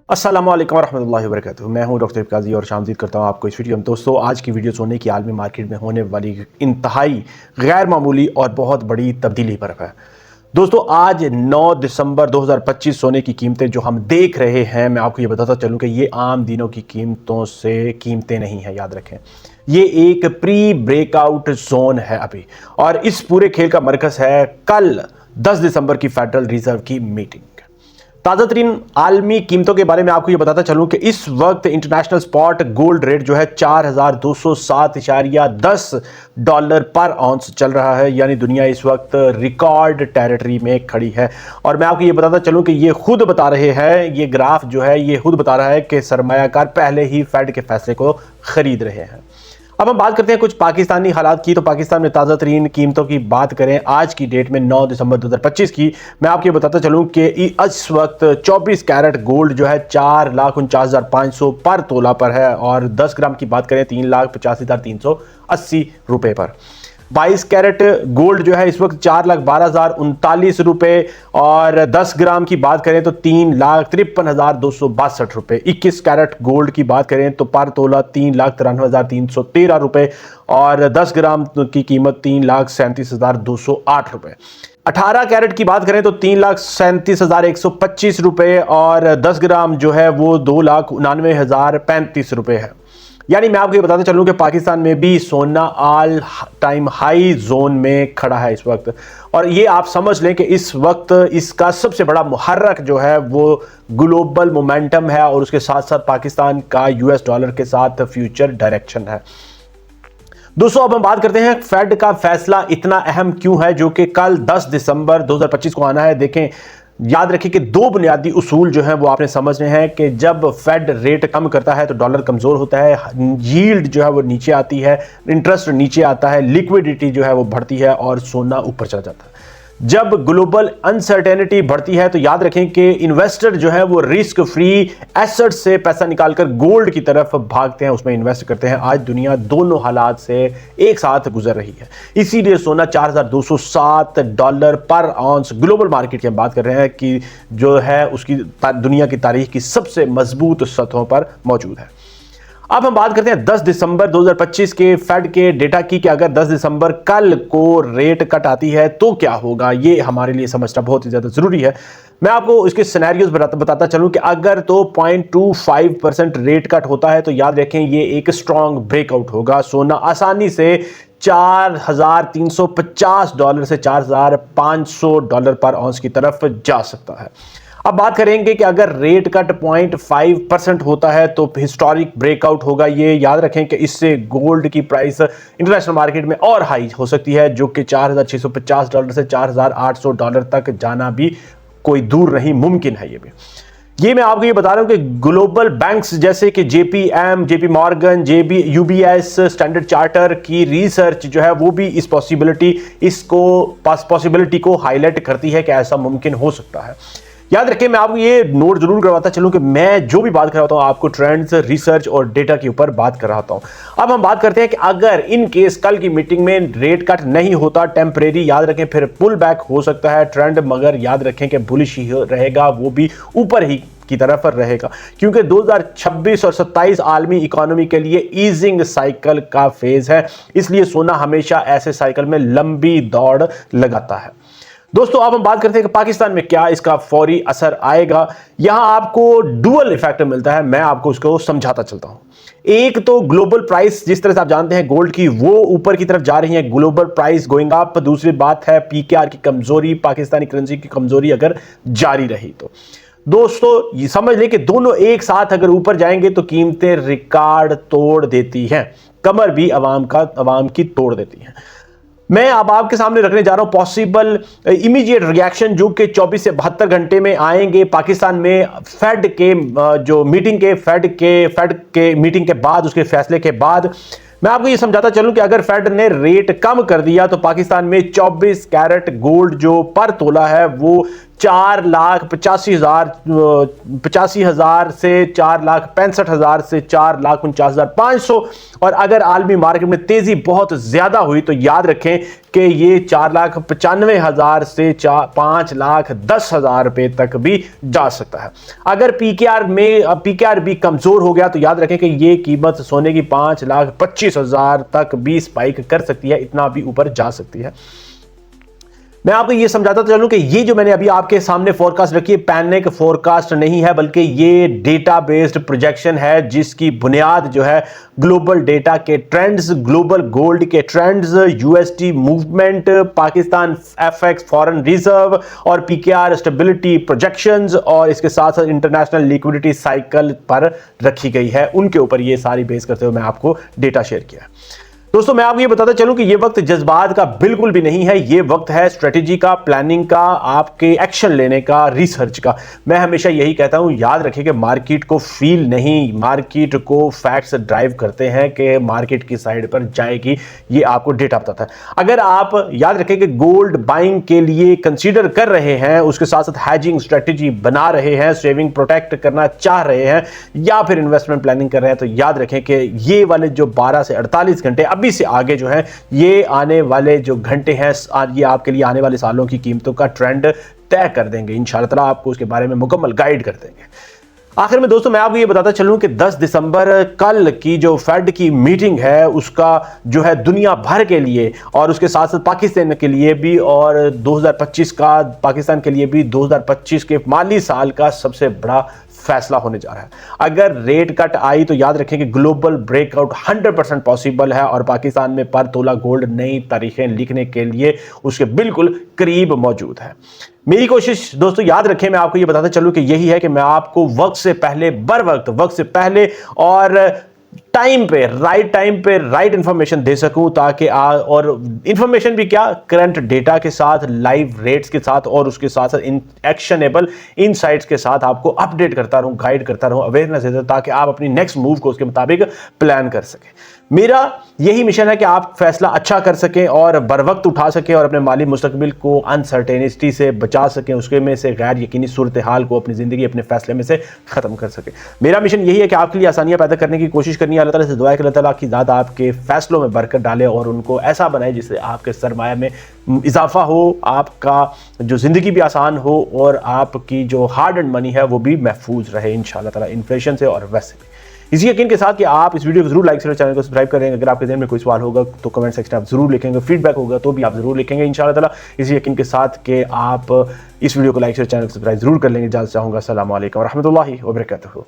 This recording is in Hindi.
अस्सलाम वालेकुम रहमतुल्लाहि व बरकातुहू। मैं हूं डॉक्टर काजी और शामदीद करता हूं आपको इस वीडियो में। दोस्तों, आज की वीडियो सोने की आलमी मार्केट में होने वाली इंतहाई गैर मामूली और बहुत बड़ी तब्दीली पर है। दोस्तों, आज 9 दिसंबर 2025 सोने की कीमतें जो हम देख रहे हैं, मैं आपको ये बताता चलूं कि ये आम दिनों की कीमतों से कीमतें नहीं हैं, याद रखें। ये एक प्री ब्रेकआउट जोन है अभी, और इस पूरे खेल का मरकज है कल 10 दिसंबर की फेडरल रिजर्व की मीटिंग। ताज़ा तरीन आलमी कीमतों के बारे में आपको ये बताता चलूं कि इस वक्त इंटरनेशनल स्पॉट गोल्ड रेट जो है 4207.10 डॉलर पर आउंस चल रहा है, यानी दुनिया इस वक्त रिकॉर्ड टेरिटरी में खड़ी है। और मैं आपको ये बताता चलूं कि ये खुद बता रहे हैं, ये ग्राफ जो है ये खुद बता रहा है कि सरमायाकार पहले ही फेड के फैसले को खरीद रहे हैं। अब हम बात करते हैं कुछ पाकिस्तानी हालात की। तो पाकिस्तान में ताज़ा तरीन कीमतों की बात करें आज की डेट में 9 दिसंबर 2025 की, मैं आपको बताता चलूं कि इस वक्त 24 कैरेट गोल्ड जो है 4,49,500 पर तोला पर है, और 10 ग्राम की बात करें 3,85,380 रुपये पर। 22 कैरेट गोल्ड जो है इस वक्त 4,12,039 रुपये, और 10 ग्राम की बात करें तो 3,53,262 रुपये। 21 कैरेट गोल्ड की बात करें तो पर तोला 3,93,313 रुपये, और 10 ग्राम की कीमत 3,37,208 रुपये। 18 कैरेट की बात करें तो 3,37,125 रुपये, और 10 ग्राम जो है वो 2,99,035 रुपये है। यानी मैं आपको ये बताता चलूं कि पाकिस्तान में भी सोना ऑल टाइम हाई जोन में खड़ा है इस वक्त, और ये आप समझ लें कि इस वक्त इसका सबसे बड़ा मुहर्रक जो है वो ग्लोबल मोमेंटम है, और उसके साथ साथ पाकिस्तान का यूएस डॉलर के साथ फ्यूचर डायरेक्शन है। दोस्तों, अब हम बात करते हैं फेड का फैसला इतना अहम क्यों है जो कि कल 10 दिसंबर 2025 को आना है। देखें, याद रखिए कि दो बुनियादी उसूल जो हैं वो आपने समझने हैं कि जब फेड रेट कम करता है तो डॉलर कमज़ोर होता है, यील्ड जो है वो नीचे आती है, इंटरेस्ट नीचे आता है, लिक्विडिटी जो है वो बढ़ती है, और सोना ऊपर चला जाता है। जब ग्लोबल अनसर्टेनिटी बढ़ती है तो याद रखें कि इन्वेस्टर जो है वो रिस्क फ्री एसेट से पैसा निकालकर गोल्ड की तरफ भागते हैं, उसमें इन्वेस्ट करते हैं। आज दुनिया दोनों हालात से एक साथ गुजर रही है, इसीलिए सोना 4,207 डॉलर पर आउंस ग्लोबल मार्केट की हम बात कर रहे हैं कि जो है उसकी दुनिया की तारीख की सबसे मजबूत सतहों पर मौजूद है। अब हम बात करते हैं 10 दिसंबर 2025 के फेड के डेटा की कि अगर 10 दिसंबर कल को रेट कट आती है तो क्या होगा, ये हमारे लिए समझना बहुत ही ज़्यादा ज़रूरी है। मैं आपको इसके सिनेरियोज बताता चलूं कि अगर तो 0.25% रेट कट होता है तो याद रखें ये एक स्ट्रॉन्ग ब्रेकआउट होगा। सोना आसानी से 4,350 डॉलर से 4,500 डॉलर पर आउंस की तरफ जा सकता है। अब बात करेंगे कि अगर रेट कट 0.5% होता है तो हिस्टोरिक ब्रेकआउट होगा। ये याद रखें कि इससे गोल्ड की प्राइस इंटरनेशनल मार्केट में और हाई हो सकती है, जो कि 4,650 डॉलर से 4,800 डॉलर तक जाना भी कोई दूर नहीं, मुमकिन है। ये मैं आपको ये बता रहा हूं कि ग्लोबल बैंक्स जैसे कि JP Morgan, UBS, standard charter की रिसर्च जो है वो भी इस पॉसिबिलिटी को हाईलाइट करती है कि ऐसा मुमकिन हो सकता है। याद रखें, मैं आपको ये नोट जरूर करवाता चलूं कि मैं जो भी बात कर रहा हूं आपको ट्रेंड्स, रिसर्च और डेटा के ऊपर बात कर रहा हूं। अब हम बात करते हैं कि अगर इन केस कल की मीटिंग में रेट कट नहीं होता, टेम्परेरी, याद रखें फिर पुल बैक हो सकता है ट्रेंड, मगर याद रखें कि बुलिश ही रहेगा, वो भी ऊपर ही की तरफ रहेगा, क्योंकि 2026 और 27 आलमी इकोनॉमी के लिए ईजिंग साइकिल का फेज है, इसलिए सोना हमेशा ऐसे साइकिल में लंबी दौड़ लगाता है। दोस्तों, अब हम बात करते हैं कि पाकिस्तान में क्या इसका फौरी असर आएगा। यहां आपको डुअल इफेक्ट मिलता है, मैं आपको उसको समझाता चलता हूं। एक तो ग्लोबल प्राइस, जिस तरह से आप जानते हैं गोल्ड की, वो ऊपर की तरफ जा रही है, ग्लोबल प्राइस गोइंग अप। दूसरी बात है पीकेआर की कमजोरी, पाकिस्तानी करेंसी की कमजोरी अगर जारी रही तो दोस्तों ये समझ लें कि दोनों एक साथ अगर ऊपर जाएंगे तो कीमतें रिकॉर्ड तोड़ देती हैं, कमर भी अवाम की तोड़ देती हैं। मैं अब आपके सामने रखने जा रहा हूं पॉसिबल इमीडिएट रिएक्शन जो कि 24 से 72 घंटे में आएंगे पाकिस्तान में फेड के जो मीटिंग के फेड के मीटिंग के बाद, उसके फैसले के बाद। मैं आपको ये समझाता चलूं कि अगर फेड ने रेट कम कर दिया तो पाकिस्तान में 24 कैरेट गोल्ड जो पर तोला है वो 4,85,000 से 4,65,000 से 4,49,500। और अगर आलमी मार्केट में तेजी बहुत ज्यादा हुई तो याद रखें कि ये 4,95,000 से 5,10,000 रुपए तक भी जा सकता है। अगर पीकेआर भी कमजोर हो गया तो याद रखें कि ये कीमत सोने की 5,25,000 तक भी स्पाइक कर सकती है, इतना भी ऊपर जा सकती है। मैं आपको ये समझाता चलूं कि ये जो मैंने अभी आपके सामने फोरकास्ट रखी है, पैनिक फोरकास्ट नहीं है, बल्कि ये डेटा बेस्ड प्रोजेक्शन है जिसकी बुनियाद जो है ग्लोबल डेटा के ट्रेंड्स, ग्लोबल गोल्ड के trends, USD movement, Pakistan FX foreign reserve और पीकेआर स्टेबिलिटी प्रोजेक्शंस और इसके साथ साथ इंटरनेशनल लिक्विडिटी साइकिल पर रखी गई है। उनके ऊपर ये सारी बेस करते हुए मैं आपको डेटा शेयर किया। दोस्तों मैं आपको ये बताता चलूं कि ये वक्त जज्बात का बिल्कुल भी नहीं है, ये वक्त है स्ट्रेटेजी का, प्लानिंग का, आपके एक्शन लेने का, रिसर्च का। मैं हमेशा यही कहता हूं, याद रखें कि मार्केट को फील नहीं, मार्केट को फैक्ट्स ड्राइव करते हैं कि मार्केट की साइड पर जाएगी, ये आपको डेटा बताता है। अगर आप याद रखें कि गोल्ड बाइंग के लिए कंसीडर कर रहे हैं, उसके साथ साथ हैजिंग स्ट्रेटेजी बना रहे हैं, सेविंग प्रोटेक्ट करना चाह रहे हैं या फिर इन्वेस्टमेंट प्लानिंग कर रहे हैं, तो याद रखें कि ये वाले जो 12 से 48 घंटे अभी से आगे जो है, ये आने वाले जो घंटे हैं, ये आपके लिए आने वाले सालों की कीमतों का ट्रेंड तय कर देंगे। इंशाअल्लाह ताला आपको उसके बारे में मुकम्मल गाइड कर देंगे। आखिर में दोस्तों मैं आपको ये बताता चलूं कि 10 दिसंबर कल की जो फेड की मीटिंग है उसका जो है दुनिया भर के लिए और उसके साथ साथ पाकिस्तान के लिए भी और 2025 का पाकिस्तान के लिए भी 2025 के माली साल का सबसे बड़ा फैसला होने जा रहा है। अगर रेट कट आई तो याद रखें कि ग्लोबल ब्रेकआउट 100% पॉसिबल है और पाकिस्तान में पर तोला गोल्ड नई तारीखें लिखने के लिए उसके बिल्कुल करीब मौजूद है। मेरी कोशिश दोस्तों याद रखें, मैं आपको ये बताता चलूं कि यही है कि मैं आपको वक्त से पहले वक्त से पहले और टाइम पे राइट इंफॉर्मेशन दे सकूं ताकि और इंफॉर्मेशन भी क्या, करंट डेटा के साथ, लाइव रेट्स के साथ और उसके साथ साथ एक्शनेबल इनसाइट्स के साथ आपको अपडेट करता रहूं, गाइड करता रहूं, अवेयरनेस देता रहूं ताकि आप अपनी नेक्स्ट मूव को उसके मुताबिक प्लान कर सकें। मेरा यही मिशन है कि आप फैसला अच्छा कर सकें और बर वक्त उठा सकें और अपने माली मुस्तकबिल को अनसर्टेनिटी से बचा सकें, उसके में से गैर यकीनी सूरत हाल को अपनी जिंदगी अपने फैसले में से खत्म कर सकें। मेरा मिशन यही है कि आपके लिए आसानियां पैदा करने की कोशिश करनी है। अल्लाह ताला से दुआ है कि अल्लाह ताला की ज़ात आपके फैसलों में बरकत डाले और उनको ऐसा बनाए जिससे आपके सरमाया में इजाफा हो, आपका जो ज़िंदगी भी आसान हो और आपकी जो हार्ड एंड मनी है वो भी महफूज रहे इंशाअल्लाह ताला, इन्फ्लेशन से और वैसे भी। इसी यकीन के साथ कि आप इस वीडियो को जरूर लाइक करें, चैनल को सब्सक्राइब करें। अगर आपके ज़हन में कोई सवाल होगा तो कमेंट सेक्शन में आप जरूर लिखेंगे, फीडबैक होगा तो भी आप जरूर लिखेंगे इंशाअल्लाह ताला। इसी यकीन के साथ कि आप इस वीडियो को लाइक करें, चैनल को सब्सक्राइब जरूर कर लेंगे। इजाज़त चाहूँगा। अस्सलामु अलैकुम व रहमतुल्लाहि व बरकातुहू।